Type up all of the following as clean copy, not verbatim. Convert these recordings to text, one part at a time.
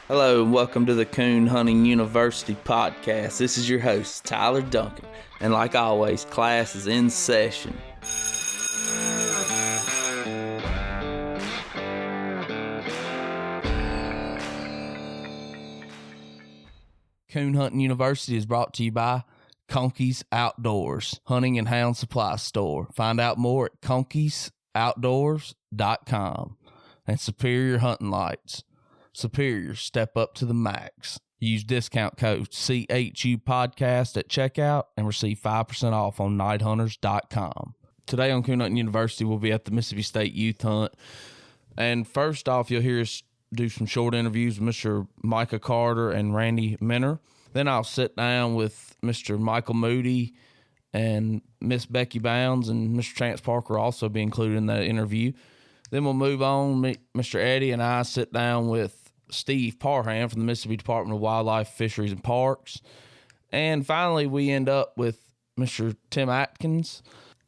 Hello and welcome to the Coon Hunting University podcast. This is your host, Tyler Duncan, and like always, class is in session. Coon Hunting University is brought to you by Conkeys Outdoors, hunting and hound supply store. Find out more at conkeys.outdoors.com. And Superior Hunting Lights. Superior, step up to the max. Use discount code CHU podcast at checkout and receive 5% off on nighthunters.com. Today on Coon Hunting University, we'll be at the Mississippi State Youth Hunt. And first off, you'll hear us do some short interviews with Mr. Micah Carter and Randy Minner. Then I'll sit down with Mr. Michael Moody and Miss Becky Bounds, and Mr. Chance Parker will also be included in that interview. Then we'll move on. Mr. Eddie and I sit down with Steve Parham from the Mississippi Department of Wildlife, Fisheries, and Parks. And finally, we end up with Mr. Tim Atkins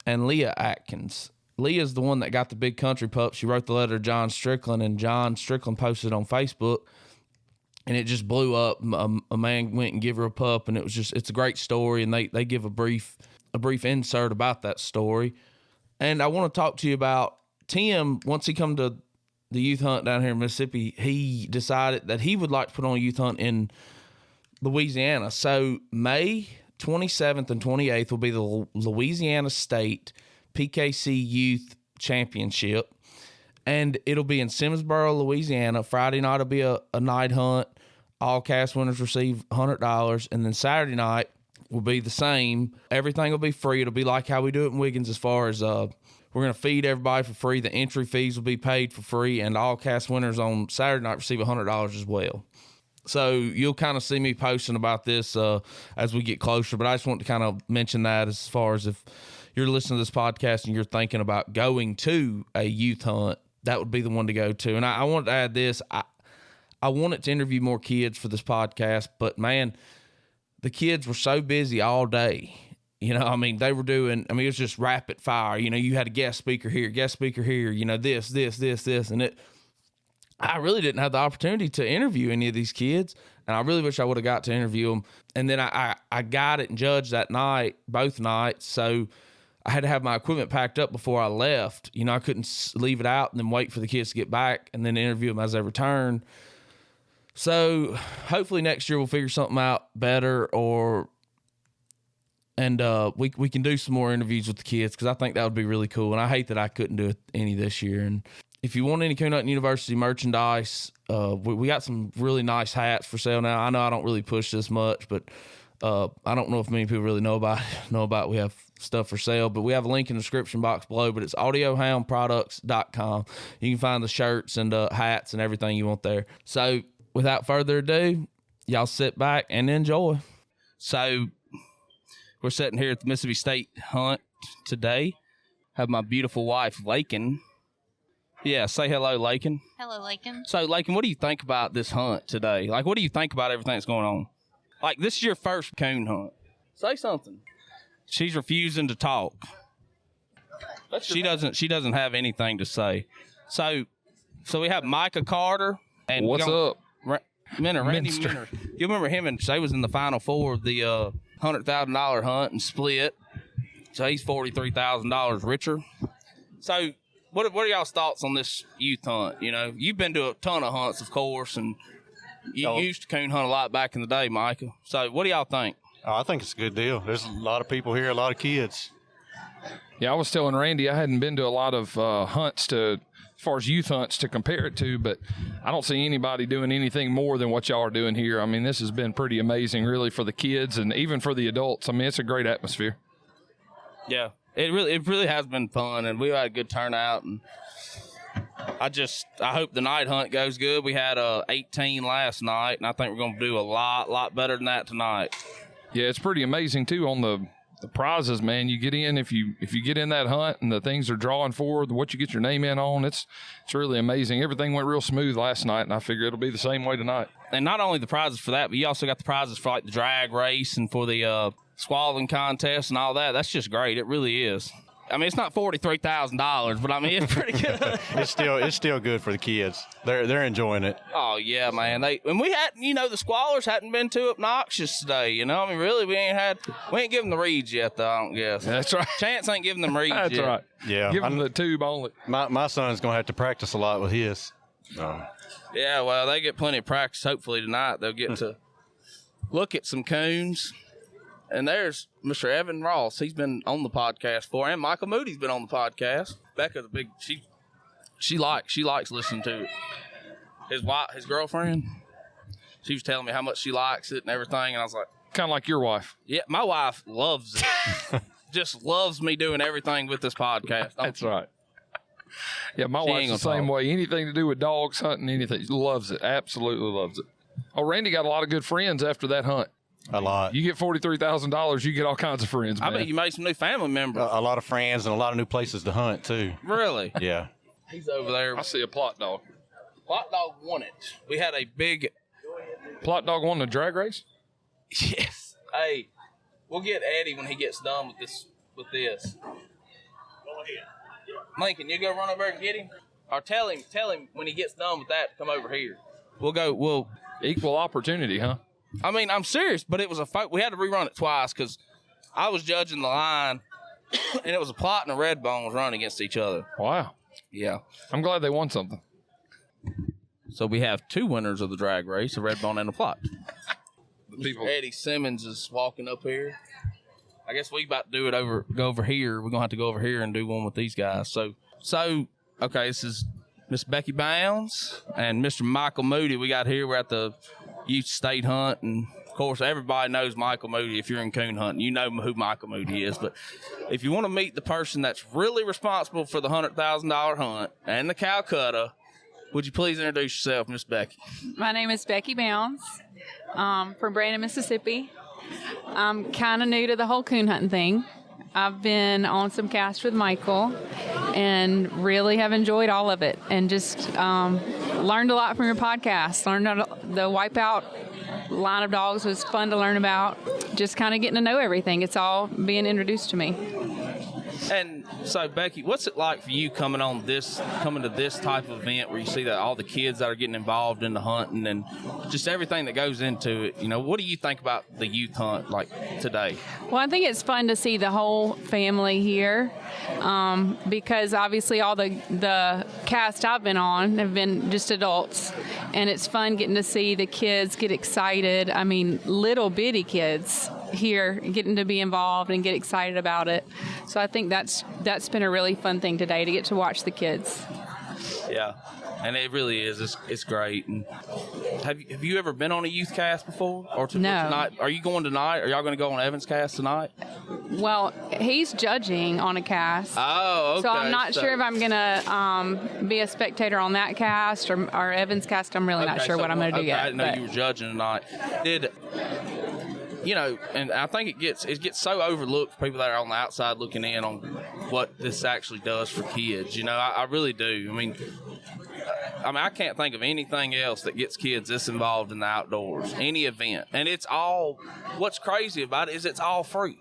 and Leah Atkins. Leah's the one that got the big country pup. She wrote the letter to John Strickland, and John Strickland posted it on Facebook, and it just blew up. A man went and gave her a pup, and it's a great story, and they give a brief insert about that story. And I want to talk to you about Tim. Once he come to the youth hunt down here in Mississippi, he decided that he would like to put on a youth hunt in Louisiana. So May 27th and 28th will be the Louisiana State PKC Youth Championship, and it'll be in Simmonsboro, Louisiana. Friday night will be a night hunt. All cast winners receive $100, and then Saturday night will be the same. Everything will be free. It'll be like how we do it in Wiggins as far as we're going to feed everybody for free. The entry fees will be paid for free, and all cast winners on Saturday night receive $100 as well. So you'll kind of see me posting about this as we get closer, but I just want to kind of mention that as far as if you're listening to this podcast and you're thinking about going to a youth hunt, that would be the one to go to. And I wanted to add this. I wanted to interview more kids for this podcast, but, man, the kids were so busy all day. They were doing, it was just rapid fire. You had a guest speaker here, this. And I really didn't have the opportunity to interview any of these kids. And I really wish I would have got to interview them. And then I got it and judged that night, both nights. So I had to have my equipment packed up before I left. I couldn't leave it out and then wait for the kids to get back and then interview them as they return. So hopefully next year we'll figure something out better, and we can do some more interviews with the kids, because I think that would be really cool. And I hate that I couldn't do any this year. And if you want any Coon Hunting University merchandise, we got some really nice hats for sale now. I know I don't really push this much, but I don't know if many people really know about we have stuff for sale, but we have a link in the description box below. But it's audiohoundproducts.com. You can find the shirts and hats and everything you want there. So without further ado, y'all sit back and enjoy. So we're sitting here at the Mississippi State Hunt today. Have my beautiful wife, Lakin. Yeah, say hello, Lakin. Hello, Lakin. So, Lakin, what do you think about this hunt today? Like, what do you think about everything that's going on? Like, this is your first coon hunt. Say something. She's refusing to talk. She doesn't have anything to say. So we have Micah Carter and what's up? Randy Minner. You remember him, and they was in the Final Four of the $100,000 hunt and split. So he's $43,000 richer. So what are y'all's thoughts on this youth hunt? You've been to a ton of hunts, of course, and you used to coon hunt a lot back in the day, Micah. So what do y'all think? I think it's a good deal. There's a lot of people here, a lot of kids. Yeah, I was telling Randy I hadn't been to a lot of hunts as far as youth hunts to compare it to, but I don't see anybody doing anything more than what y'all are doing here. This has been pretty amazing, really, for the kids and even for the adults. It's a great atmosphere. Yeah, it really has been fun, and we had a good turnout. And I hope the night hunt goes good. We had 18 last night, and I think we're going to do a lot better than that tonight. Yeah, it's pretty amazing too on the prizes, man. You get in, if you get in that hunt and the things are drawing for what you get your name in on, it's really amazing. Everything went real smooth last night, and I figure it'll be the same way tonight. And not only the prizes for that, but you also got the prizes for like the drag race and for the squalling contest and all that. That's just great. It really is. I mean, it's not $43,000, but I mean, it's pretty good. It's still good for the kids. They're enjoying it. Oh yeah, man. And we hadn't, the squallers hadn't been too obnoxious today. I mean, really, we ain't given the reeds yet, though. I don't guess. That's right. Chance ain't giving them reeds That's yet. right. Yeah, give them the tube only. My son's gonna have to practice a lot with his. Yeah, well, they get plenty of practice. Hopefully tonight they'll get to look at some coons. And there's Mr. Evan Ross. He's been on the podcast before, and Michael Moody's been on the podcast. Becca's a big she likes listening to it. His girlfriend, she was telling me how much she likes it and everything, and I was like, kind of like your wife. Yeah, my wife loves it. Just loves me doing everything with this podcast. That's right. Yeah, my wife's the same way. Anything to do with dogs, hunting, anything, loves it. Absolutely loves it. Oh, Randy got a lot of good friends after that hunt. A lot. You get $43,000, you get all kinds of friends, man. I bet you made some new family members. A lot of friends and a lot of new places to hunt, too. Really? Yeah. He's over there. I see a plot dog. Plot dog won it. We had a big... Plot dog won the drag race? Yes. Hey, we'll get Eddie when he gets done with this. Go ahead. Lincoln, you go run over there and get him? Or tell him when he gets done with that to come over here. We'll... Equal opportunity, huh? I mean, I'm serious, but it was we had to rerun it twice because I was judging the line, and it was a plot and a red bone was running against each other. Wow. Yeah. I'm glad they won something. So we have two winners of the drag race, a red bone and a plot. Eddie Simmions is walking up here. I guess we about to go over here. We're going to have to go over here and do one with these guys. So okay, this is Miss Becky Bounds and Mr. Michael Moody we got here. We're at the youth state hunt, and of course everybody knows Michael Moody. If you're in coon hunting, you know who Michael Moody is. But if you want to meet the person that's really responsible for the $100,000 hunt and the Calcutta, would you please introduce yourself, Miss Becky? My name is Becky Bounds, from Brandon, Mississippi. I'm kind of new to the whole coon hunting thing. I've been on some casts with Michael and really have enjoyed all of it, and just learned a lot from your podcast. Learned the Wipeout line of dogs was fun to learn about. Just kind of getting to know everything. It's all being introduced to me. And so, Becky, what's it like for you coming to this type of event where you see that all the kids that are getting involved in the hunting and just everything that goes into it? What do you think about the youth hunt like today? Well, I think it's fun to see the whole family here, because obviously all the cast I've been on have been just adults, and it's fun getting to see the kids get excited. I mean, little bitty kids here getting to be involved and get excited about it. So I think that's been a really fun thing today, to get to watch the kids. Yeah, and it really is. It's great. And have you ever been on a youth cast before? Or No. Tonight? Are you going tonight? Are y'all going to go on Evan's cast tonight? Well, he's judging on a cast. Oh, okay. So I'm not sure if I'm going to be a spectator on that cast or Evan's cast. I'm really not sure what I'm going to do yet. I didn't know you were judging tonight. And I think it gets so overlooked for people that are on the outside looking in on what this actually does for kids. I really do. I mean, I can't think of anything else that gets kids this involved in the outdoors, any event. And what's crazy about it is it's all free.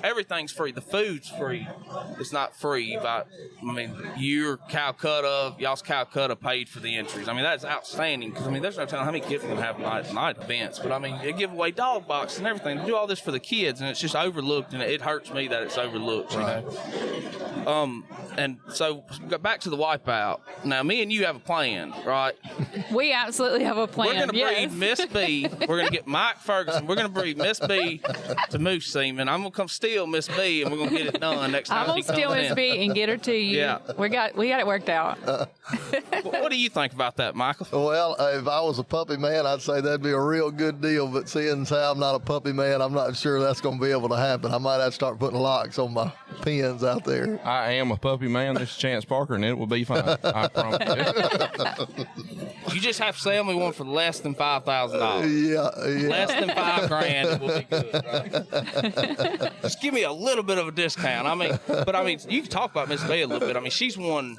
Everything's free. The food's free. It's not free, but y'all's Calcutta paid for the entries. That's outstanding because there's no telling how many kids are going to have night events. But they give away dog boxes and everything. They do all this for the kids, and it's just overlooked, and it hurts me that it's overlooked. Right. And so back to the Wipeout. Now, me and you have a plan, right? We absolutely have a plan. We're going to breed Miss B. We're going to get Mike Ferguson. We're going to breed Miss B to moose semen. I'm going to come steal Miss B, and we're going to get it done next time. I'm going to steal Miss B and get her to you. Yeah. We got it worked out. What do you think about that, Michael? Well, if I was a puppy man, I'd say that'd be a real good deal. But seeing as how I'm not a puppy man, I'm not sure that's going to be able to happen. I might have to start putting locks on my pins out there. I am a puppy man. This is Chance Parker, and it will be fine. I promise you. You just have to sell me one for less than $5,000. Yeah. Less than $5,000, it will be good, right? Just give me a little bit of a discount. You can talk about Miss B a little bit. She's won.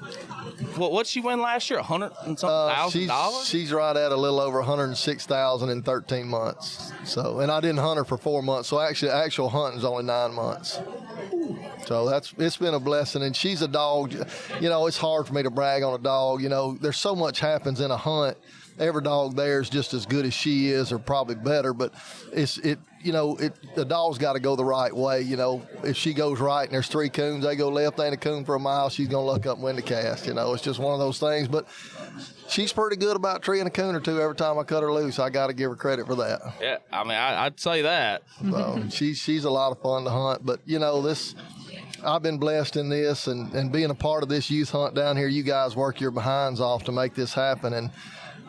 What'd she win last year? $100,000? She's right at a little over $106,000 in 13 months. So, and I didn't hunt her for 4 months. So actual hunting's only 9 months. So So it's been a blessing, and she's a dog. You know, it's hard for me to brag on a dog. You know, there's so much happens in a hunt. Every dog there is just as good as she is, or probably better. But the dog's got to go the right way. You know, if she goes right and there's 3 coons, they go left, ain't a coon for a mile, she's gonna look up and win the cast. You know, it's just one of those things. But she's pretty good about treeing a coon or two every time I cut her loose. I got to give her credit for that. Yeah, I mean, I'd say that. So she's a lot of fun to hunt. But you know, I've been blessed in this and being a part of this youth hunt down here. You guys work your behinds off to make this happen. And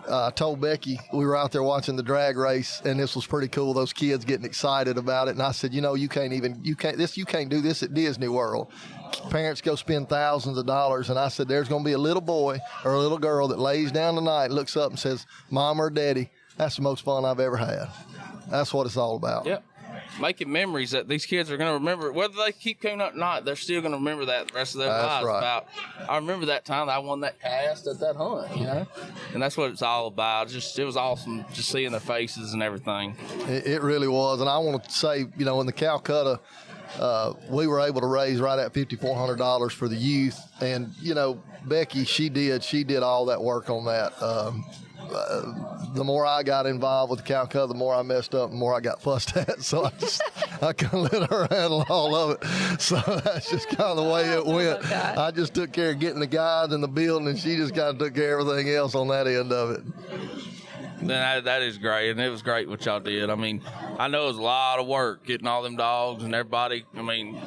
I told Becky, we were out there watching the drag race, and this was pretty cool. Those kids getting excited about it. And I said, you know, you can't do this at Disney World. Parents go spend thousands of dollars. And I said, there's going to be a little boy or a little girl that lays down tonight, looks up and says, Mom or Daddy, that's the most fun I've ever had. That's what it's all about. Yep. Making memories that these kids are going to remember. Whether they keep coon hunting or not, they're still going to remember that the rest of their lives. Right. I remember that time that I won that cast at that hunt, you know? And that's what it's all about. It was awesome just seeing their faces and everything. It really was. And I want to say, you know, in the Calcutta, we were able to raise right at $5,400 for the youth. And, you know, Becky, she did all that work on that. The more I got involved with the Calcutta, the more I messed up and the more I got fussed at. So I couldn't let her handle all of it. So that's just kind of the way it went. I just took care of getting the guides in the building, and she just kind of took care of everything else on that end of it. That is great, and it was great what y'all did. I mean, I know it was a lot of work getting all them dogs and everybody. I mean,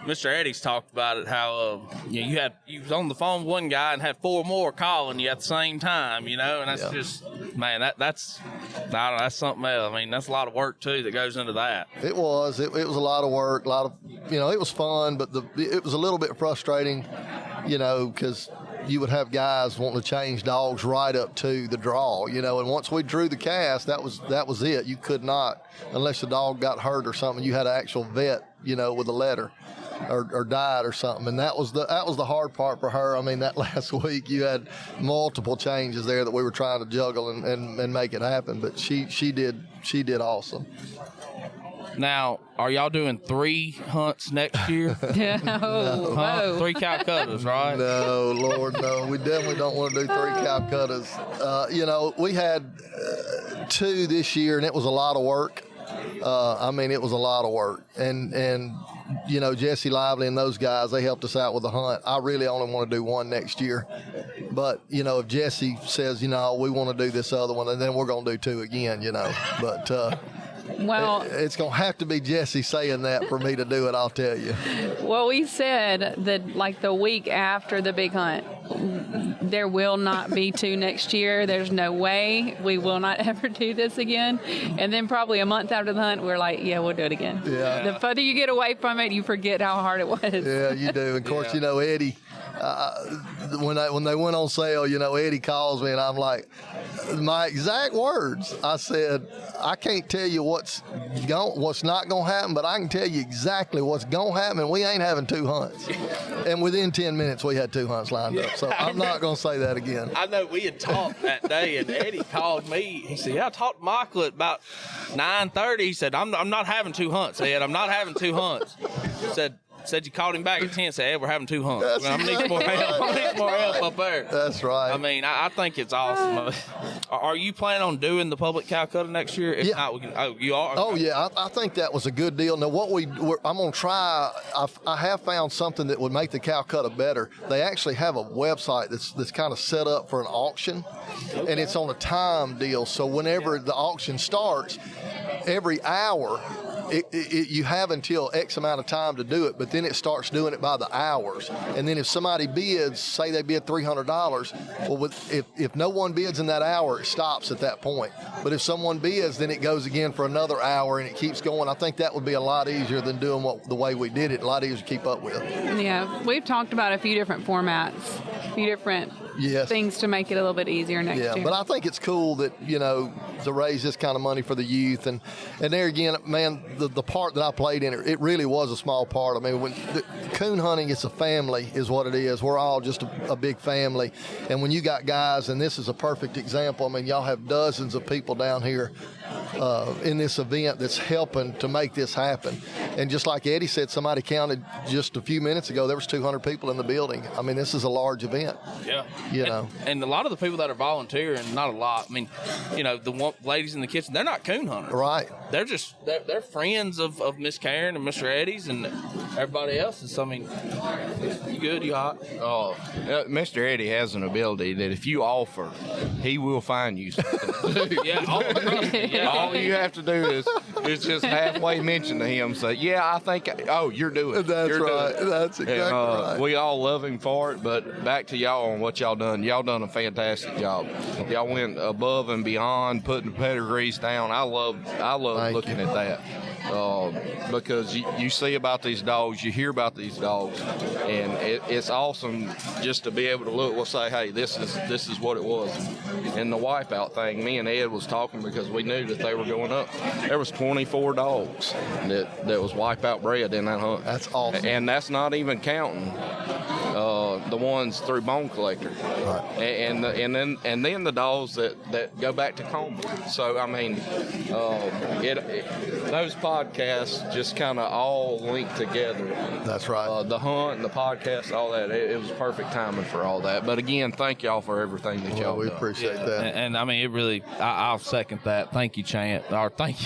Mr. Eddie's talked about it, how you was on the phone with one guy and had 4 more calling you at the same time, you know, and that's just, man, that's something else. I mean, that's a lot of work too that goes into that. It was a lot of work, it was fun, but it was a little bit frustrating, you know, because you would have guys wanting to change dogs right up to the draw, you know, and once we drew the cast, that was it. You could not, unless the dog got hurt or something, you had an actual vet, you know, with a letter or died or something. And that was the hard part for her. I mean, that last week you had multiple changes there that we were trying to juggle and make it happen, but she did awesome. Now, are y'all doing 3 hunts next year? No. 3 Calcuttas, right? No, Lord, no. We definitely don't want to do 3 Calcuttas. You know, we had 2 this year, and it was a lot of work. I mean, it was a lot of work. And you know, Jesse Lively and those guys, they helped us out with the hunt. I really only want to do 1 next year. But, you know, if Jesse says, you know, we want to do this other one, and then we're going to do 2 again, you know. But well, it's going to have to be Jesse saying that for me to do it, I'll tell you. Well, we said that like the week after the big hunt, there will not be 2 next year. There's no way. We will not ever do this again. And then probably a month after the hunt, we're like, yeah, we'll do it again. Yeah. The further you get away from it, you forget how hard it was. Yeah, you do. Of course, you know, Eddie, when they went on sale, you know, Eddie calls me and I'm like, my exact words, I said, I can't tell you what's not going to happen, but I can tell you exactly what's going to happen. We ain't having 2 hunts. And within 10 minutes, we had 2 hunts lined up. So I'm not going to say that again. I know we had talked that day, and Eddie called me. He said, yeah, I talked to Michael at about 9:30. He said, I'm not having 2 hunts, Ed. I'm not having 2 hunts. Said you called him back at 10 and said, hey, we're having 2 hunts. I need some more help. I need some more help up there. That's right. I mean, I think it's awesome. Are you planning on doing the public Calcutta next year? If not, we can. Oh, you are? Oh, yeah. I think that was a good deal. Now, I'm going to try. I have found something that would make the Calcutta better. They actually have a website that's kind of set up for an auction, and it's on a time deal. So whenever the auction starts, every hour, you have until X amount of time to do it, but then it starts doing it by the hours. And then if somebody bids, say they bid $300, well, if no one bids in that hour, it stops at that point. But if someone bids, then it goes again for another hour, and it keeps going. I think that would be a lot easier than doing the way we did it, a lot easier to keep up with. Yeah, we've talked about a few different formats, a few different things to make it a little bit easier next year. But I think it's cool that, you know, to raise this kind of money for the youth. And there again, man, the part that I played in it really was a small part. I mean, when coon hunting, it's a family is what it is. We're all just a big family. And when you got guys, and this is a perfect example, I mean, y'all have dozens of people down here in this event that's helping to make this happen. And just like Eddie said, somebody counted just a few minutes ago, there was 200 people in the building. I mean, this is a large event. Yeah. You know. And a lot of the people that are volunteering, not a lot. I mean, you know, the ladies in the kitchen, they're not coon hunters. Right. They're just, they're friends of Miss Karen and Mr. Eddie's and everybody else's. So, I mean, you good? You hot? Oh, Mr. Eddie has an ability that if you offer, he will find you something. Yeah. All you have to do is just halfway mention to him, say, yeah, I think, you're doing it. That's You're right. doing it. That's exactly right. We all love him for it, but back to y'all on what y'all done. Y'all done a fantastic job. Y'all went above and beyond, putting the pedigrees down. I love looking at that. Because you see about these dogs, you hear about these dogs, and it's awesome just to be able to look. We'll say, hey, this is what it was. And the wipeout thing, me and Ed was talking because we knew that they were going up. There was 24 dogs that was wipeout bred in that hunt. That's awesome. And that's not even counting the ones through Bone Collector, right. and then the dogs that go back to coma. So I mean, those podcasts just kind of all link together. That's right. The hunt and the podcast, all that. It was perfect timing for all that. But again, thank y'all for everything that y'all we done. appreciate that. And I mean, it really, I'll second that. Thank you, Chant. Or thank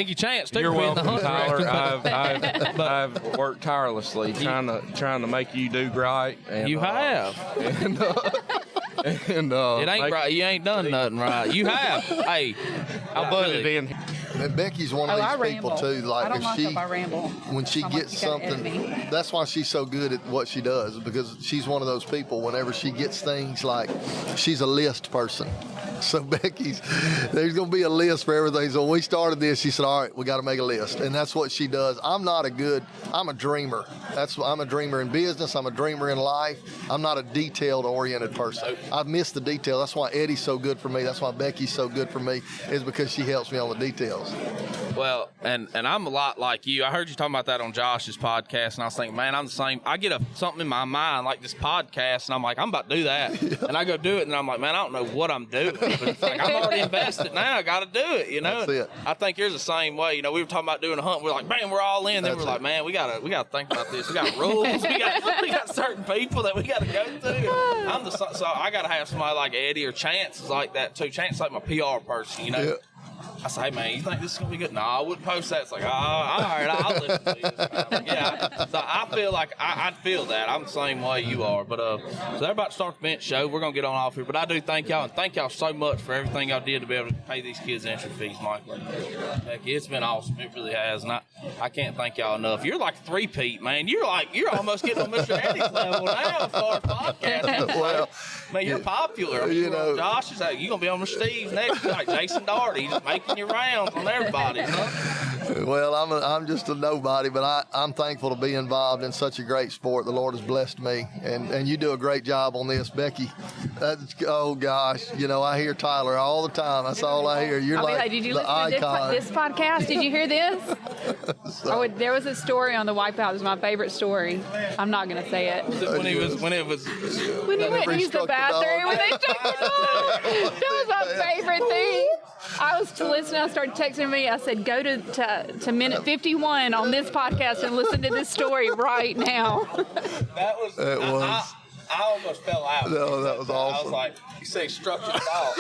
you, Chant. You're welcome, the hunt Tyler. I've worked tirelessly trying to make you do right. And, you have. And it ain't right. You ain't done nothing right. You have. Hey, I butted in. And Becky's one of these people too. Like if I ramble. When she gets something, that's why she's so good at what she does, because she's one of those people. Whenever she gets things, like she's a list person. So there's going to be a list for everything. So when we started this, she said, all right, we got to make a list. And that's what she does. I'm a dreamer. I'm a dreamer in business. I'm a dreamer in life. I'm not a detailed oriented person. I've missed the detail. That's why Eddie's so good for me. That's why Becky's so good for me, is because she helps me on the details. Well, and I'm a lot like you. I heard you talking about that on Josh's podcast, and I was thinking, man, I'm the same. I get something in my mind like this podcast, and I'm like, I'm about to do that. Yeah. And I go do it, and I'm like, man, I don't know what I'm doing. But it's like, I'm already invested now. I got to do it, you know? That's it. I think yours the same way. You know, we were talking about doing a hunt. We're like, man, we're all in. Then we're like, man, we gotta think about this. We got rules. we got certain people that we got to go through. So I got to have somebody like Eddie or Chance is like that, too. Chance is like my PR person, you know? Yeah. I say, hey, man, you think this is going to be good? No, I wouldn't post that. It's like, all right, I'll listen to you. Like, yeah, so I feel like I'd feel that. I'm the same way you are. But so they're about to start the bench show. We're going to get on off here. But I do thank y'all, and thank y'all so much for everything y'all did to be able to pay these kids entry fees, Michael. Heck, it's been awesome. It really has. And I can't thank y'all enough. You're like a three-peat, man. You're almost getting on Mr. Eddie's level now as far as podcasting. Well, man, you're popular. I mean, you know, Josh is like, you're going to be on with Steve next. Like Jason Daugherty, just making your rounds on everybody, huh? Well, I'm just a nobody, but I'm thankful to be involved in such a great sport. The Lord has blessed me, and you do a great job on this, Becky. Oh gosh, you know, I hear Tyler all the time. That's all I hear. You're like did you the listen icon. to this podcast? Did you hear this? There was a story on the Wipeout. It was my favorite story. I'm not going to say it. When he went to use the bathroom, when they took the dog. That was my favorite thing. I was listening. I started texting me. I said, go to minute 51 on this podcast and listen to this story right now. I almost fell out. No, that was awesome. I was like, you say structured dog.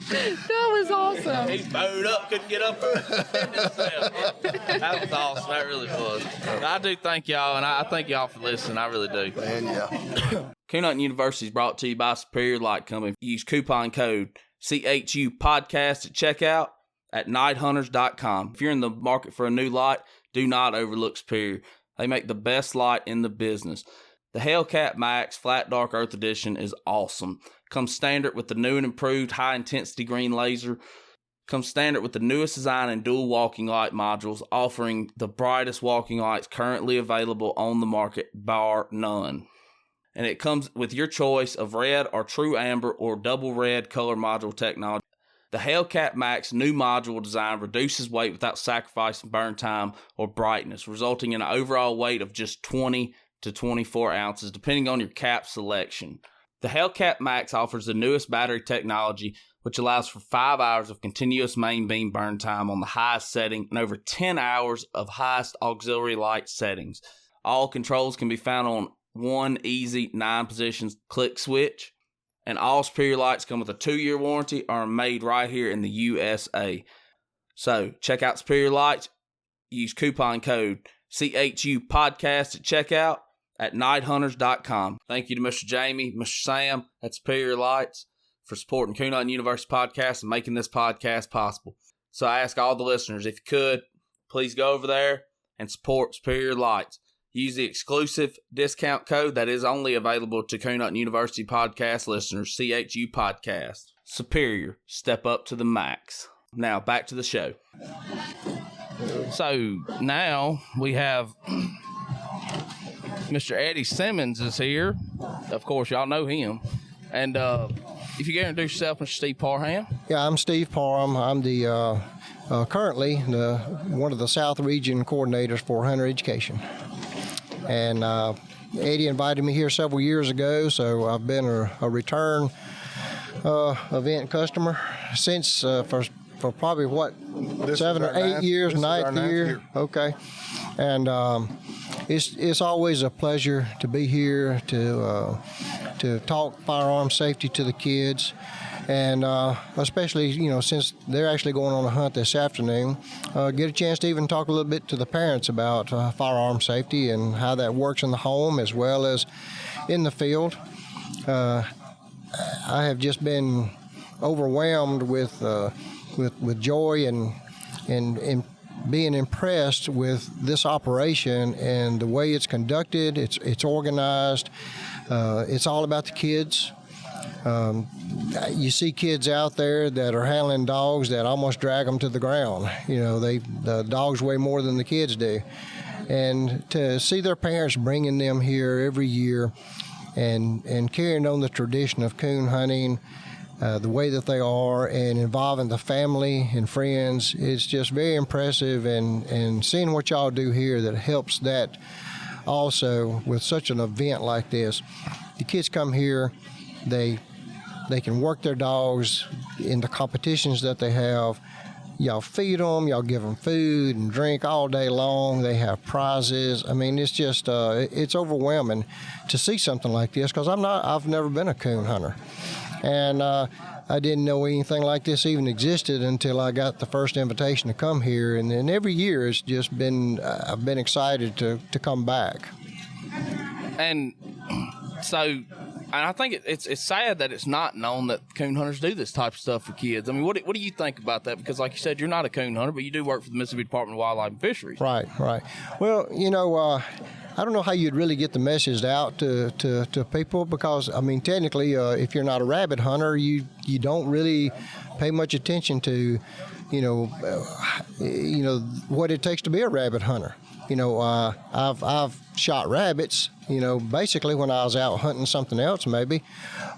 That was awesome. He's bowed up, couldn't get up there. That was awesome. That really was. I do thank y'all, and I thank y'all for listening. I really do. Man, yeah. Coon Hunting University is brought to you by Superior Light Company. Use coupon code CHU podcast at checkout at nighthunters.com. If you're in the market for a new light, do not overlook Superior. They make the best light in the business. The Hellcat Max Flat Dark Earth Edition is awesome. Comes standard with the new and improved high-intensity green laser. Comes standard with the newest design and dual walking light modules, offering the brightest walking lights currently available on the market, bar none. And it comes with your choice of red or true amber or double red color module technology. The Hellcat Max new module design reduces weight without sacrificing burn time or brightness, resulting in an overall weight of just 20 to 24 ounces, depending on your cap selection. The Hellcat Max offers the newest battery technology, which allows for 5 hours of continuous main beam burn time on the highest setting and over 10 hours of highest auxiliary light settings. All controls can be found on one easy 9-position click switch, and all Superior lights come with a 2-year warranty, are made right here in the USA. So check out Superior Lights. Use coupon code CHU podcast at checkout at nighthunters.com. Thank you to Mr. Jamie, Mr. Sam at Superior Lights for supporting Coon Hunting University podcast and making this podcast possible. So I ask all the listeners, if you could, please go over there and support Superior Lights. Use the exclusive discount code that is only available to Coon Hunting University podcast listeners, CHU podcast. Superior, step up to the max. Now, back to the show. So, now we have Mr. Eddie Simmions is here. Of course, y'all know him. And if you can introduce yourself, Mr. Steve Parham. Yeah, I'm Steve Parham. I'm the currently one of the South Region coordinators for hunter education. And Eddie invited me here several years ago, so I've been a return event customer since for probably what, This 7 is or our 8 years, this is our ninth ninth year. year. Okay, and it's always a pleasure to be here to talk firearm safety to the kids. And especially, since they're actually going on a hunt this afternoon, get a chance to even talk a little bit to the parents about firearm safety and how that works in the home as well as in the field. I have just been overwhelmed with joy and being impressed with this operation and the way it's conducted. It's organized. It's all about the kids. You see kids out there that are handling dogs that almost drag them to the ground. The dogs weigh more than the kids do. And to see their parents bringing them here every year and carrying on the tradition of coon hunting, the way that they are, and involving the family and friends, it's just very impressive. And seeing what y'all do here that helps that also with such an event like this. The kids come here, they can work their dogs in the competitions that they have. Y'all feed them, y'all give them food and drink all day long. They have prizes. I mean, it's just it's overwhelming to see something like this because I've never been a coon hunter, and I didn't know anything like this even existed until I got the first invitation to come here. And then every year it's just been I've been excited to come back. And so, and I think it's sad that it's not known that coon hunters do this type of stuff for kids. I mean, what do you think about that? Because like you said, you're not a coon hunter, but you do work for the Mississippi Department of Wildlife and Fisheries. Right. Well, I don't know how you'd really get the message out to people because, I mean, technically, if you're not a rabbit hunter, you don't really pay much attention to, what it takes to be a rabbit hunter. I've shot rabbits, basically when I was out hunting something else maybe,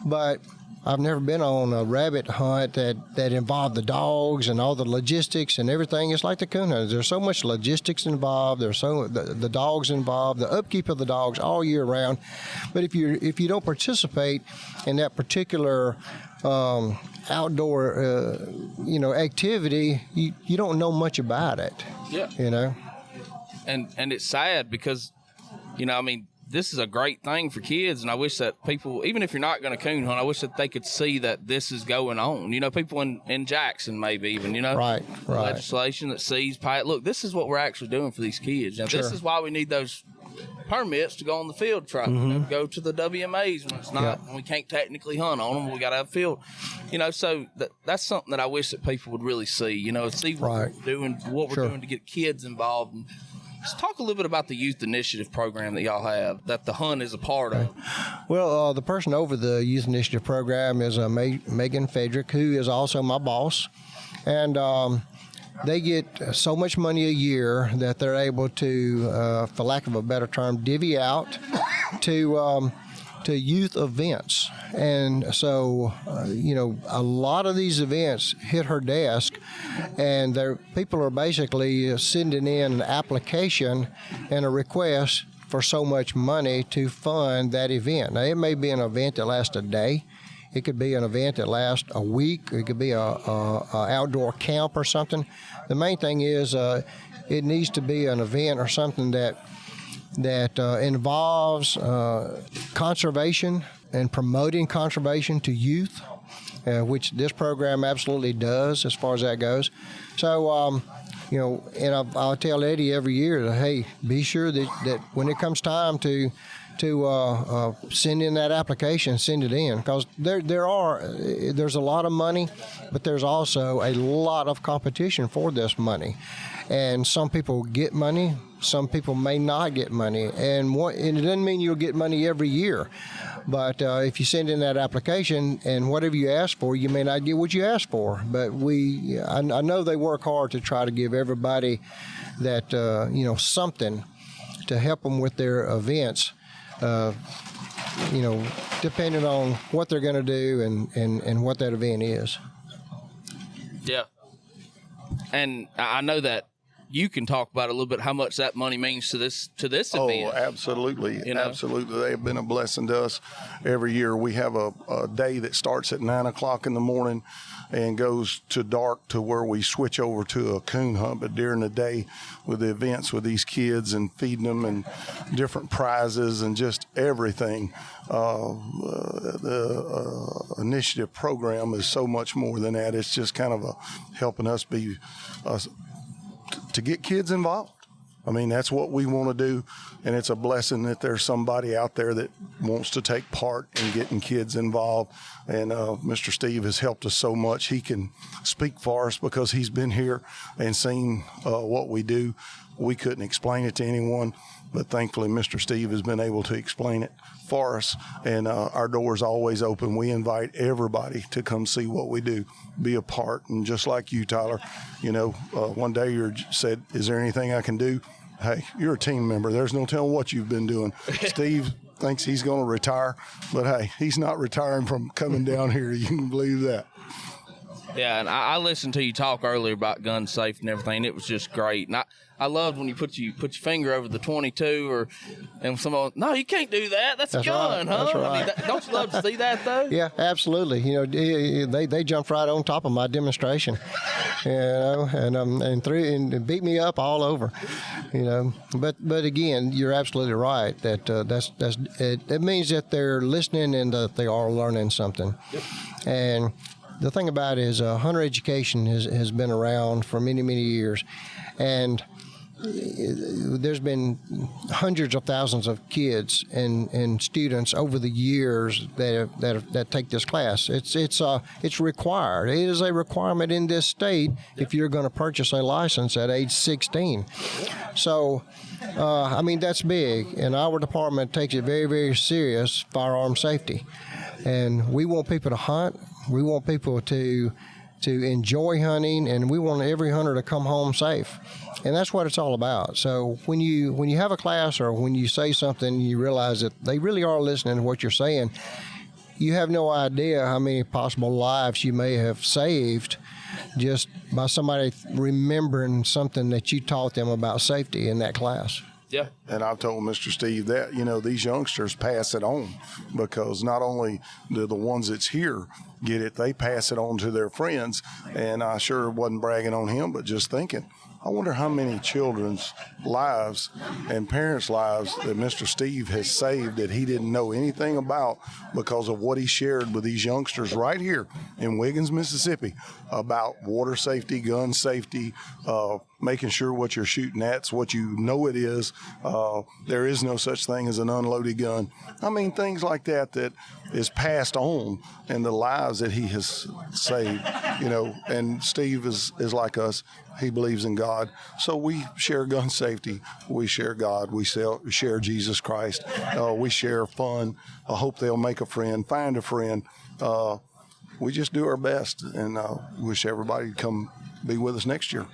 but I've never been on a rabbit hunt that involved the dogs and all the logistics and everything. It's like the coon hunters. There's so much logistics involved. There's the dogs involved, the upkeep of the dogs all year round. But if you don't participate in that particular outdoor activity, you don't know much about it. Yeah. And it's sad because, this is a great thing for kids, and I wish that people, even if you're not going to coon hunt, I wish that they could see that this is going on. People in Jackson maybe even, Right. legislation that sees, look, this is what we're actually doing for these kids. Now, Sure. This is why we need those permits to go on the field trial, go to the WMAs when it's not, when we can't technically hunt on them, we got to have field. So that's something that I wish that people would really see, see what we're doing to get kids involved. And let's talk a little bit about the youth initiative program that y'all have, that the hunt is a part of. Well, the person over the youth initiative program is Megan Fedrick, who is also my boss, and they get so much money a year that they're able to, for lack of a better term, divvy out to youth events. And so, a lot of these events hit her desk, and people are basically sending in an application and a request for so much money to fund that event. Now, it may be an event that lasts a day. It could be an event that lasts a week. It could be a outdoor camp or something. The main thing is it needs to be an event or something that involves conservation and promoting conservation to youth, which this program absolutely does as far as that goes. So, and I'll tell Eddie every year that, hey, be sure that when it comes time to send in that application, send it in, because there's a lot of money, but there's also a lot of competition for this money. And some people get money, some people may not get money, and it doesn't mean you'll get money every year. But if you send in that application and whatever you ask for, you may not get what you asked for. But I know they work hard to try to give everybody that something to help them with their events. Depending on what they're going to do and what that event is. Yeah. And I know that you can talk about a little bit how much that money means to this event. Oh, absolutely. Absolutely. They have been a blessing to us. Every year we have a day that starts at 9 o'clock in the morning and goes to dark to where we switch over to a coon hunt. But during the day with the events with these kids and feeding them and different prizes and just everything, the initiative program is so much more than that. It's just kind of helping us be to get kids involved. I mean, that's what we want to do, and it's a blessing that there's somebody out there that wants to take part in getting kids involved. And Mr. Steve has helped us so much. He can speak for us because he's been here and seen what we do. We couldn't explain it to anyone, but thankfully Mr. Steve has been able to explain it for us, and our door's always open. We invite everybody to come see what we do, be a part. And just like you, Tyler, one day you said, is there anything I can do? Hey, you're a team member. There's no telling what you've been doing. Steve thinks he's going to retire, but hey, he's not retiring from coming down here. You can believe that. Yeah, and I listened to you talk earlier about gun safe and everything. It was just great. And I loved when you put your finger over the 22 and someone, no, you can't do that. That's a gun, right. huh? That's right. I mean, don't you love to see that, though? Yeah, absolutely. They jumped right on top of my demonstration, and beat me up all over, But again, you're absolutely right that it means that they're listening and that they are learning something. Yep. And the thing about it is hunter education has been around for many, many years, and there's been hundreds of thousands of kids and students over the years that take this class. It's required. It is a requirement in this state if you're going to purchase a license at age 16. So, that's big, and our department takes it very, very serious, firearm safety. And we want people to hunt. We want people to enjoy hunting, and we want every hunter to come home safe. And that's what it's all about. So when you have a class or when you say something, you realize that they really are listening to what you're saying. You have no idea how many possible lives you may have saved just by somebody remembering something that you taught them about safety in that class. Yeah. And I've told Mr. Steve that, these youngsters pass it on, because not only do the ones that's here get it, they pass it on to their friends. And I sure wasn't bragging on him, but just thinking, I wonder how many children's lives and parents' lives that Mr. Steve has saved that he didn't know anything about because of what he shared with these youngsters right here in Wiggins, Mississippi, about water safety, gun safety, making sure what you're shooting at's what you know it is. There is no such thing as an unloaded gun. I mean, things like that is passed on, and the lives that he has saved, and Steve is like us. He believes in God. So we share gun safety. We share God. We share Jesus Christ. We share fun. I hope they'll make a friend, find a friend. We just do our best, and wish everybody to come be with us next year.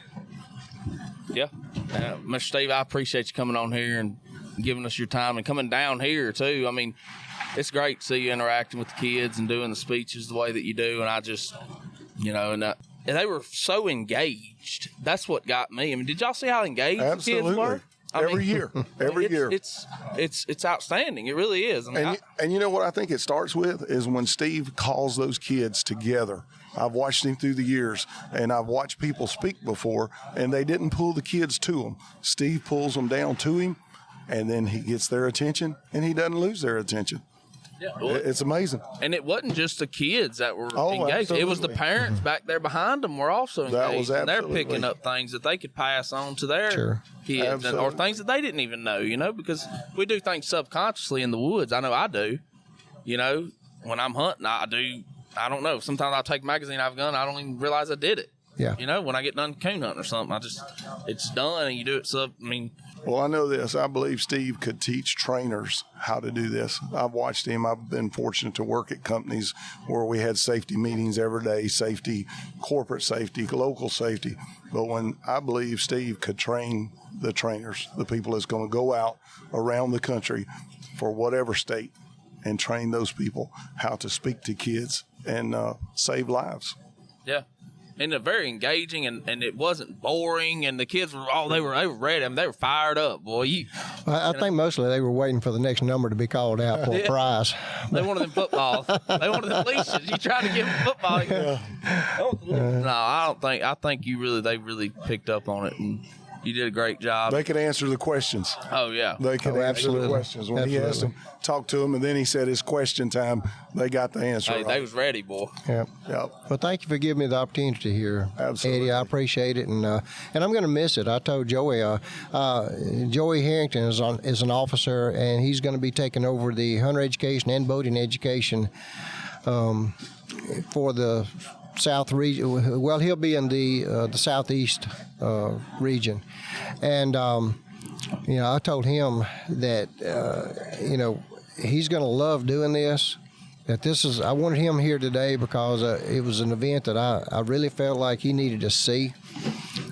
Yeah. Mr. Steve, I appreciate you coming on here and giving us your time and coming down here, too. I mean, it's great to see you interacting with the kids and doing the speeches the way that you do. And I just, and they were so engaged. That's what got me. I mean, did y'all see how engaged the kids were? every year. It's outstanding. It really is. And you know what I think it starts with is when Steve calls those kids together. I've watched him through the years, and I've watched people speak before, and they didn't pull the kids to him. Steve pulls them down to him, and then he gets their attention, and he doesn't lose their attention. Yeah, well, it's amazing. And it wasn't just the kids that were engaged. Absolutely. It was the parents back there behind them were also engaged. That was and they're absolutely. picking up things that they could pass on to their kids or things that they didn't even know, because we do things subconsciously in the woods. I know I do. When I'm hunting, I don't know. Sometimes I'll take a magazine I've gun. I don't even realize I did it. Yeah. When I get done coon hunting or something, it's done and you do it. Well, I know this. I believe Steve could teach trainers how to do this. I've watched him. I've been fortunate to work at companies where we had safety meetings every day, safety, corporate safety, local safety. But when I believe Steve could train the trainers, the people that's going to go out around the country for whatever state and train those people how to speak to kids and save lives. Yeah. And they're very engaging, and it wasn't boring, and the kids were they were ready. I mean, they were fired up, boy. I think mostly they were waiting for the next number to be called out for a prize. They wanted them footballs. They wanted them leashes. You try to give them football. No, I think they really picked up on it, and you did a great job. They could answer the questions. Oh, yeah. They could answer the questions. When he asked them, talk to them, and then he said it's question time, they got the answer. Hey, right. they was ready, boy. Yep. Well, thank you for giving me the opportunity here, Absolutely. Eddie. I appreciate it, and I'm going to miss it. I told Joey, Joey Harrington is an officer, and he's going to be taking over the hunter education and boating education for the South region. Well, he'll be in the Southeast region, and I told him that he's going to love doing this. I wanted him here today because it was an event that I really felt like he needed to see.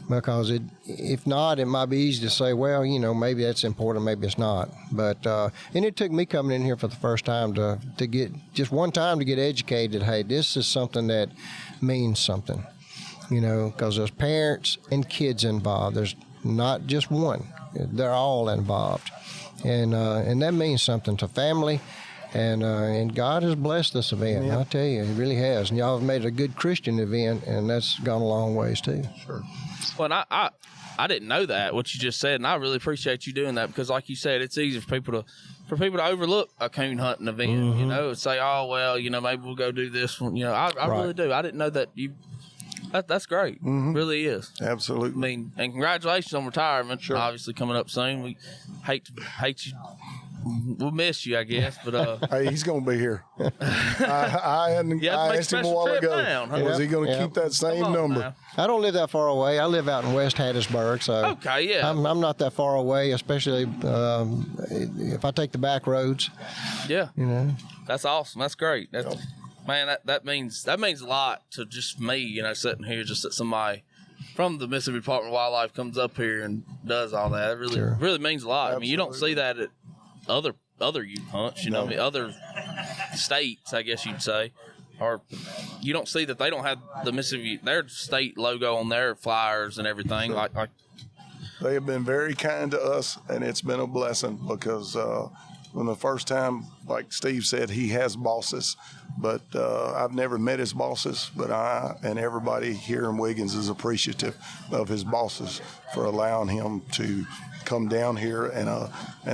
Because if not, it might be easy to say, well, maybe that's important, maybe it's not. But and it took me coming in here for the first time to get just one time to get educated. Hey, this is something that means something, because there's parents and kids involved. There's not just one; they're all involved, and that means something to family. And God has blessed this event. Yeah. I tell you, He really has. And y'all have made it a good Christian event, and that's gone a long ways too. Sure. Well, I didn't know that, what you just said, and I really appreciate you doing that because, like you said, it's easy for people to overlook a coon hunting event, and say, oh, well, maybe we'll go do this one. I really do. I didn't know that that's great. Really is. Absolutely. I mean, and congratulations on retirement. Sure. Obviously coming up soon. We hate you. We'll miss you, I guess, but hey, he's going to be here. I asked him a while ago. Down, huh? Was he going to keep that same number? Now. I don't live that far away. I live out in West Hattiesburg, so okay, yeah. I'm not that far away, especially if I take the back roads. Yeah, that's awesome. That's great. Man, that means a lot to just me. Sitting here, just that somebody from the Mississippi Department of Wildlife comes up here and does all that. It really means a lot. Absolutely. I mean, you don't see that at other youth hunts, other states, I guess you'd say, or you don't see that they don't have the Mississippi, their state logo on their flyers and everything. Sure. Like they have been very kind to us, and it's been a blessing because when the first time, like Steve said, he has bosses, but I've never met his bosses, but I and everybody here in Wiggins is appreciative of his bosses for allowing him to come down here and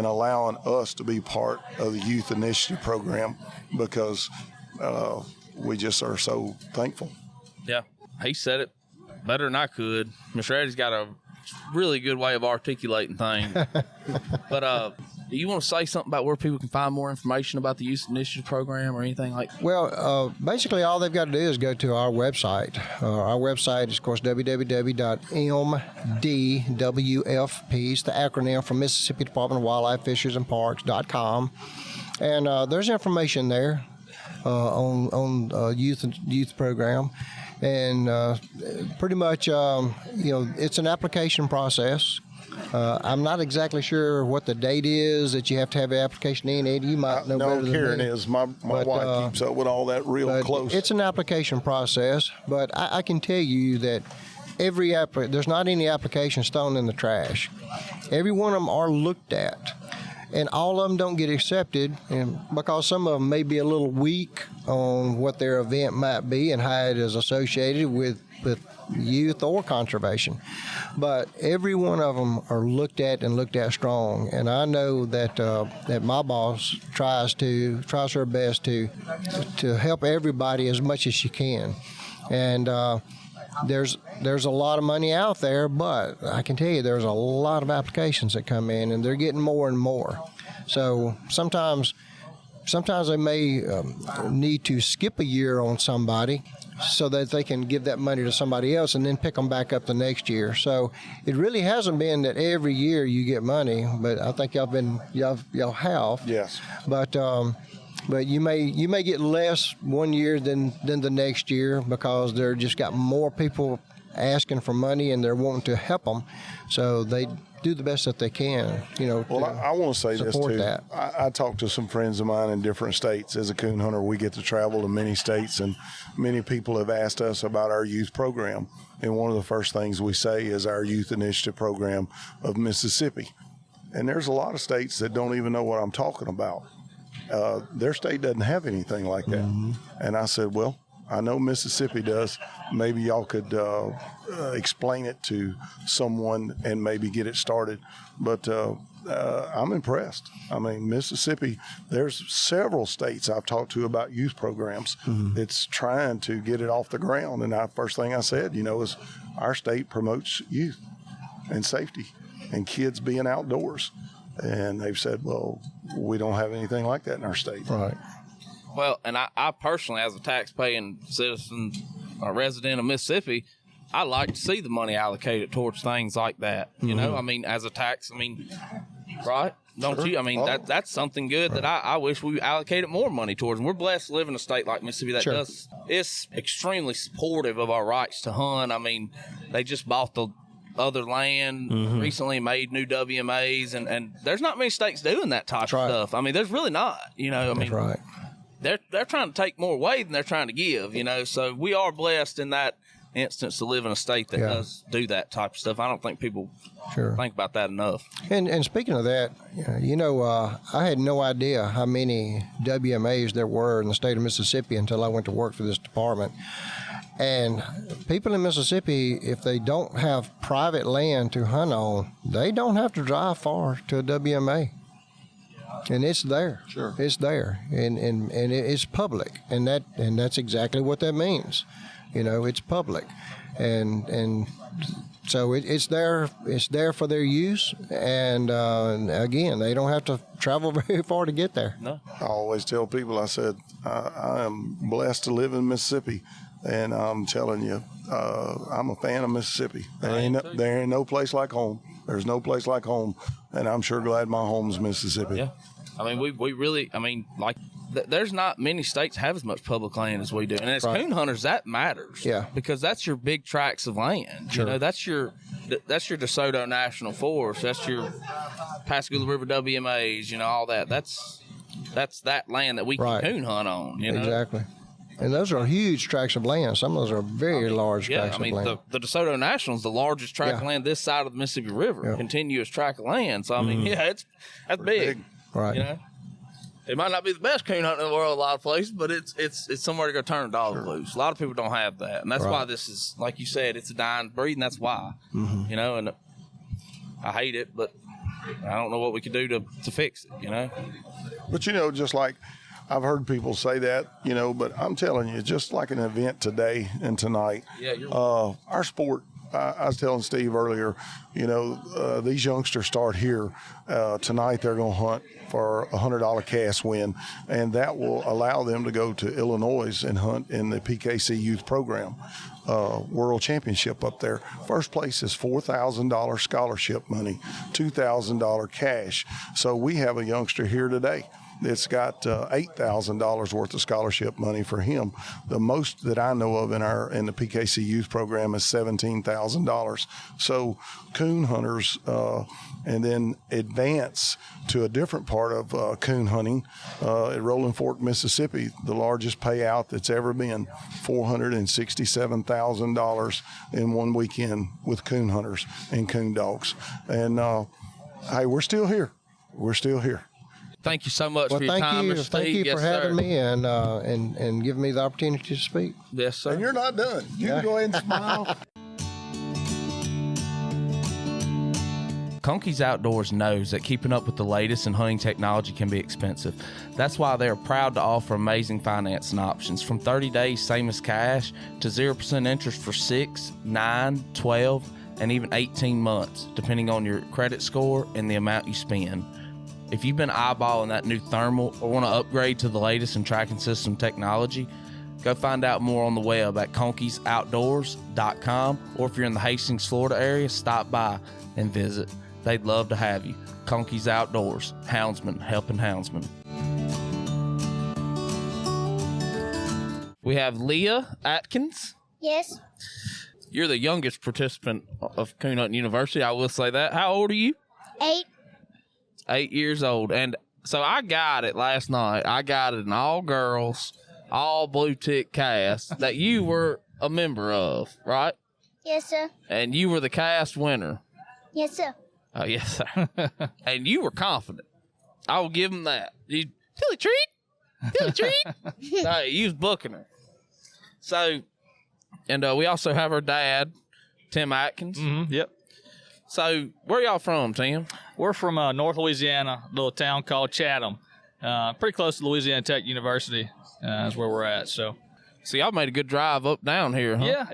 allowing us to be part of the youth initiative program because we just are so thankful. Yeah, he said it better than I could. Mr. Eddie's got a really good way of articulating things. But do you want to say something about where people can find more information about the youth initiative program or anything like that? Well, basically all they've got to do is go to our website. Our website is, of course, www.MDWFP. It's the acronym for Mississippi Department of Wildlife, Fisheries, and Parks.com. And there's information there on youth program. And pretty much, it's an application process. I'm not exactly sure what the date is that you have to have the application in. Eddie, you might know better than me. No, Karen is. My wife keeps up with all that real close. It's an application process, but I can tell you that there's not any applications thrown in the trash. Every one of them are looked at. And all of them don't get accepted, and because some of them may be a little weak on what their event might be and how it is associated with youth or conservation. But every one of them are looked at and looked at strong. And I know that that my boss tries her best to help everybody as much as she can. And there's a lot of money out there, but I can tell you there's a lot of applications that come in, and they're getting more and more. So sometimes they may need to skip a year on somebody so that they can give that money to somebody else and then pick them back up the next year. So it really hasn't been that every year you get money, but I think y'all have. Yes. But you may get less one year than the next year because they're just got more people asking for money and they're wanting to help them, so they do the best that they can. Well, I want to say this too. That. I talked to some friends of mine in different states. As a coon hunter, we get to travel to many states, and many people have asked us about our youth program. And one of the first things we say is our youth initiative program of Mississippi. And there's a lot of states that don't even know what I'm talking about. Their state doesn't have anything like that. Mm-hmm. And I said, well, I know Mississippi does. Maybe y'all could explain it to someone and maybe get it started. But I'm impressed. I mean, Mississippi, there's several states I've talked to about youth programs. Mm-hmm. It's trying to get it off the ground. And first thing I said, is our state promotes youth and safety and kids being outdoors. And they've said, well, we don't have anything like that in our state. Right. Well, and I personally, as a tax-paying citizen, a resident of Mississippi, I like to see the money allocated towards things like that. You know, I mean, as a tax, right? Don't you? I mean, that's something good that I wish we allocated more money towards. And we're blessed to live in a state like Mississippi that does. It's extremely supportive of our rights to hunt. I mean, they just bought the other land, recently made new WMAs, and there's not many states doing that type of stuff. I mean, there's really not. Right. They're trying to take more away than they're trying to give, so we are blessed in that instance to live in a state that does do that type of stuff. I don't think people think about that enough. And speaking of that, I had no idea how many WMAs there were in the state of Mississippi until I went to work for this department. And people in Mississippi, if they don't have private land to hunt on, they don't have to drive far to a WMA. And it's there. Sure. It's there. And it's public. And that's exactly what that means. It's public. And so it's there for their use. And again, they don't have to travel very far to get there. No. I always tell people, I said, I am blessed to live in Mississippi. And I'm telling you, I'm a fan of Mississippi. There ain't no place like home. There's no place like home, and I'm sure glad my home's Mississippi. Yeah, I mean, we really, there's not many states have as much public land as we do, and as coon hunters, that matters. Yeah, because that's your big tracts of land. Sure. That's your DeSoto National Forest. That's your Pascagoula River WMAs. All that. That's that land that we can coon hunt on. Exactly. And those are huge tracts of land. Some of those are very large tracts of land. The DeSoto National is the largest tract of land this side of the Mississippi River, continuous tract of land. So, that's big. Right. It might not be the best coon hunting in the world in a lot of places, but it's somewhere to go turn a dog loose. A lot of people don't have that. And that's why this is, like you said, it's a dying breed, and that's why. And I hate it, but I don't know what we can do to fix it, But, just like I've heard people say that, but I'm telling you, just like an event today and tonight, our sport, I was telling Steve earlier, these youngsters start here. Tonight they're going to hunt for a $100 cast win, and that will allow them to go to Illinois and hunt in the PKC youth program. World Championship up there. First place is $4,000 scholarship money, $2,000 cash. So we have a youngster here today that's got $8,000 worth of scholarship money for him. The most that I know of in the PKC youth program is $17,000. So coon hunters and then advance to a different part of coon hunting at Rolling Fork, Mississippi. The largest payout that's ever been, $467,000 in one weekend with coon hunters and coon dogs. And hey, we're still here. We're still here. Thank you so much for your time, Mr. Steve. Thank you yes, for having sir. me and giving me the opportunity to speak. Yes, sir. And you're not done. You can go ahead and smile. Conkeys Outdoors knows that keeping up with the latest in hunting technology can be expensive. That's why they are proud to offer amazing financing options, from 30 days same as cash to 0% interest for 6, 9, 12, and even 18 months, depending on your credit score and the amount you spend. If you've been eyeballing that new thermal or want to upgrade to the latest in tracking system technology, go find out more on the web at conkeys.outdoors.com, or if you're in the Hastings, Florida area, stop by and visit. They'd love to have you. Conkeys Outdoors, houndsman helping houndsman. We have Leah Atkins. Yes. You're the youngest participant of Coon Hunting University, I will say that. How old are you? 8. 8 years old. And so I got it last night. I got it an all-girls, all-blue tick cast that you were a member of, right? Yes, sir. And you were the cast winner. Yes, sir. Oh, yes, sir. And you were confident. I will give him that. You, Tilly treat? Tilly treat? No, you was booking her. So, and we also have her dad, Tim Atkins. Mm-hmm. Yep. So, where y'all from, Tim? We're from North Louisiana, a little town called Chatham. Pretty close to Louisiana Tech University is where we're at. So y'all made a good drive up down here, huh? Yeah,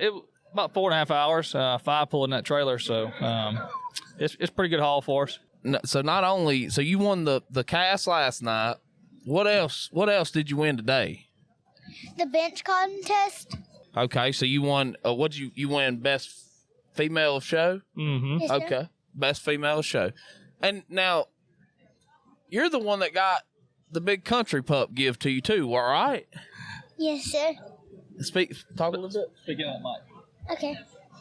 about 4.5 hours, 5 pulling that trailer. So it's pretty good haul for us. No, so you won the cast last night. What else did you win today? The bench contest. Okay, so you won. You win best female show? Mm-hmm. Yes, sir. Okay, best female show. And now you're the one that got the big country pup give to you too, all right? Yes, sir. Talk a little bit. Speaking up, Mike. Okay.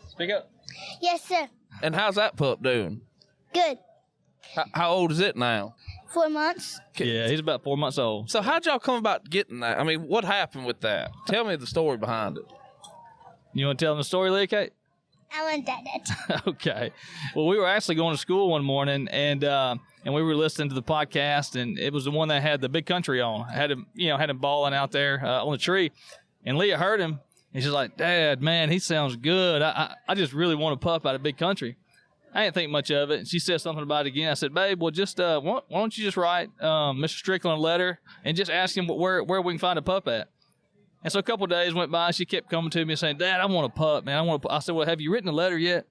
Speak up. Yes, sir. And how's that pup doing? Good. How old is it now? 4 months. Yeah, he's about 4 months old. So how'd y'all come about getting that? I mean, what happened with that? Tell me the story behind it. You want to tell them the story, Leah Kate? I want that. Okay. Well, we were actually going to school one morning, and we were listening to the podcast, and it was the one that had the big country on. Had him balling out there on the tree, and Leah heard him, and she's like, "Dad, man, he sounds good. I just really want a pup out of big country." I didn't think much of it, and she said something about it again. I said, "Babe, well, just why don't you just write Mr. Strickland a letter and just ask him where we can find a pup at?" And so a couple of days went by, and she kept coming to me and saying, "Dad, I want a pup, man. I said, "Well, have you written a letter yet?"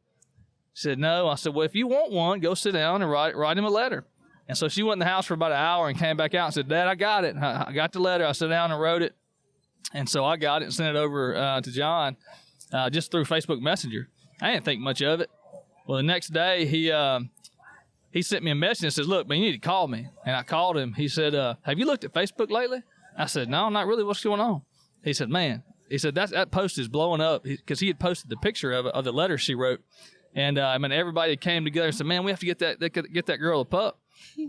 She said, "No." I said, "Well, if you want one, go sit down and write him a letter." And so she went in the house for about an hour and came back out and said, "Dad, I got it. I got the letter." I sat down and wrote it. And so I got it and sent it over to John just through Facebook Messenger. I didn't think much of it. Well, the next day, he sent me a message and says, "Look, man, you need to call me." And I called him. He said, "Have you looked at Facebook lately?" I said, "No, not really. What's going on?" He said, "Man," he said, that post is blowing up, because he had posted the picture of the letter she wrote. And everybody came together and said, "Man, we have to get that girl a pup."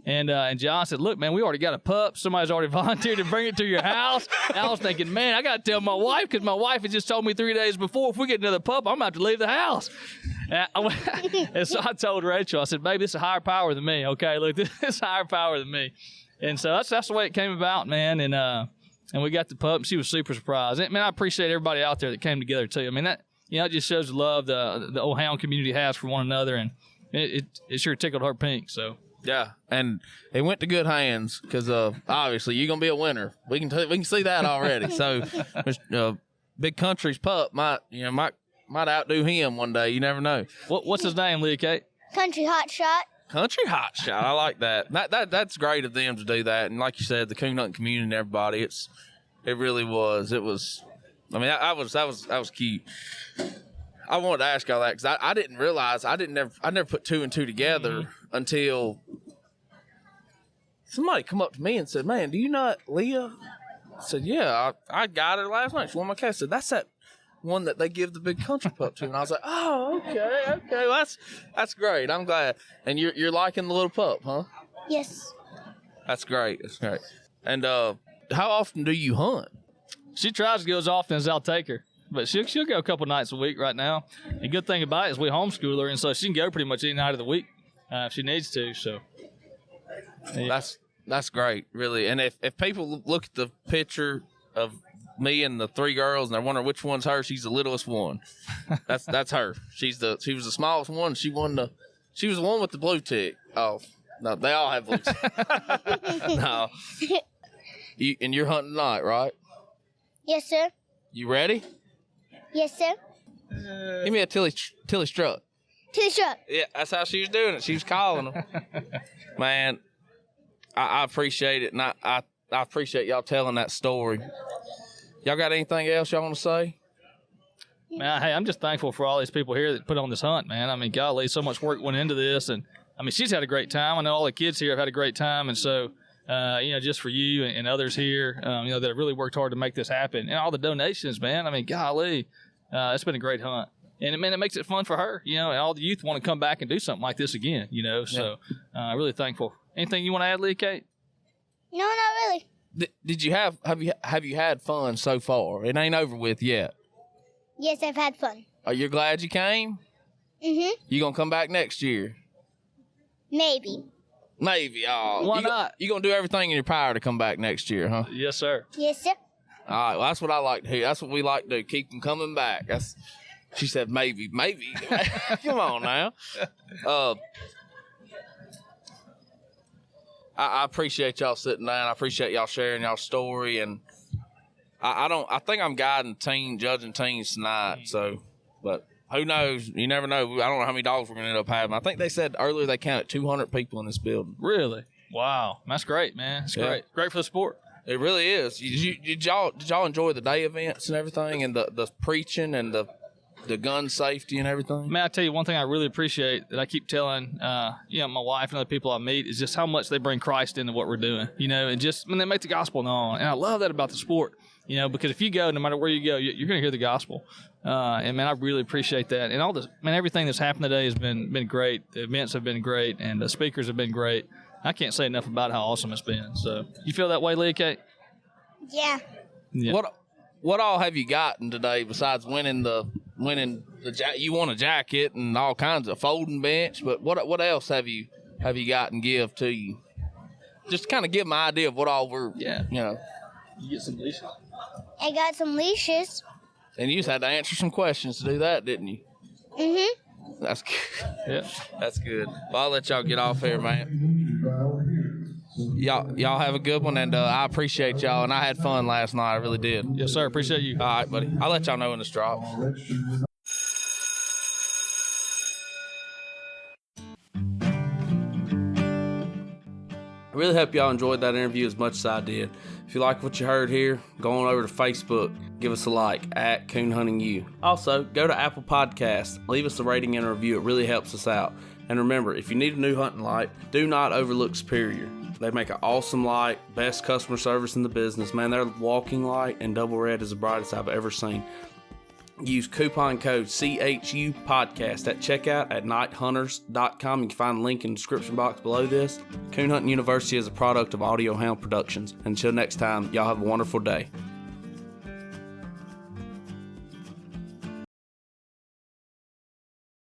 And John said, "Look, man, we already got a pup. Somebody's already volunteered to bring it to your house." And I was thinking, man, I got to tell my wife, because my wife had just told me 3 days before, if we get another pup, I'm going to have to leave the house. And so I told Rachel, I said, "Baby, this is a higher power than me, okay? Look, this is a higher power than me." And so that's the way it came about, man. And we got the pup, and she was super surprised. And, man, I appreciate everybody out there that came together, too. I mean, that it just shows the love the old hound community has for one another, and it sure tickled her pink, so. Yeah, and it went to good hands, because obviously you're gonna be a winner. We can see that already. So, Big Country's pup might outdo him one day. You never know. What's his name, Leah Kate? Country Hot Shot. Country Hot Shot. I like that. That's great of them to do that. And like you said, the coon hunting community and everybody, it really was. It was. I mean, that was cute. I wanted to ask y'all that, because I didn't realize I never put 2 and 2 together until somebody come up to me and said, "Man, do you know Leah?" I said, "Yeah, I got her last night. She won my cast." I said, "That's that one that they give the big country pup to." And I was like, "Oh, okay. Well, that's great. I'm glad." And you're liking the little pup, huh? Yes. That's great. And how often do you hunt? She tries to go as often as I'll take her, but she'll go a couple nights a week right now. The good thing about it is we homeschool her, and so she can go pretty much any night of the week if she needs to. So yeah. That's great, really. And if people look at the picture of me and the three girls and they're wondering which one's her, she's the littlest one. That's her. She was the smallest one. She was the one with the blue tick. Oh no, they all have blue tick. No. And you're hunting tonight, right? Yes, sir. You ready? Yes, sir. Give me a Tilly strut. Tilly strut. Yeah, that's how she was doing it. She was calling them. Man, I appreciate it, and I appreciate y'all telling that story. Y'all got anything else y'all want to say? Man, hey, I'm just thankful for all these people here that put on this hunt, man. I mean, golly, so much work went into this, and I mean, she's had a great time. I know all the kids here have had a great time, and so, just for you and others here, that have really worked hard to make this happen, and all the donations, man. I mean, golly, it's been a great hunt, and man, it makes it fun for her, and all the youth want to come back and do something like this again, So, really thankful. Anything you want to add, Leah Kate? No, not really. Did you have you had fun so far? It ain't over with yet. Yes, I've had fun. Are you glad you came? Mm-hmm. You gonna come back next year? Maybe. Oh, why not? You gonna do everything in your power to come back next year, huh? Yes, sir. Yes, sir. All right, well, that's what I like to hear. That's what we like to do. Keep them coming back. She said maybe. Come on now. I appreciate y'all sitting down. I appreciate y'all sharing y'all story, and I think I'm judging teams tonight. So, but who knows? You never know. I don't know how many dogs we're gonna end up having. I think they said earlier they counted 200 people in this building. Really? Wow, that's great, man. It's great. Great for the sport. It really is. Did y'all enjoy the day events and everything, and the preaching and the gun safety and everything? Man, I tell you one thing I really appreciate that I keep telling, my wife and other people I meet is just how much they bring Christ into what we're doing, and just when they make the gospel known. And I love that about the sport, because if you go, no matter where you go, you're going to hear the gospel. And man, I really appreciate that. And all this, man, everything that's happened today has been great. The events have been great, and the speakers have been great. I can't say enough about how awesome it's been. So, you feel that way, Leah Kate? Yeah. What all have you gotten today besides winning the you won a jacket and all kinds of folding bench, but what else have you gotten give to you? Just kind of give them an idea of what all we're You get some leashes. I got some leashes. And you just had to answer some questions to do that, didn't you? Mm-hmm. That's good. Yeah, that's good. Well, I'll let y'all get off here, man. Y'all have a good one, and I appreciate y'all, and I had fun last night. I really did. Yes, sir. Appreciate you. All right, buddy. I'll let y'all know when this drops. I really hope y'all enjoyed that interview as much as I did. If you like what you heard here, go on over to Facebook, give us a like at Coon Hunting U. Also, go to Apple Podcasts, leave us a rating and a review. It really helps us out. And remember, if you need a new hunting light, do not overlook Superior. They make an awesome light, best customer service in the business. Man, their walking light and double red is the brightest I've ever seen. Use coupon code CHU podcast at checkout at nighthunters.com. You can find a link in the description box below this. Coon Hunting University is a product of Audio Hound Productions. Until next time, y'all have a wonderful day.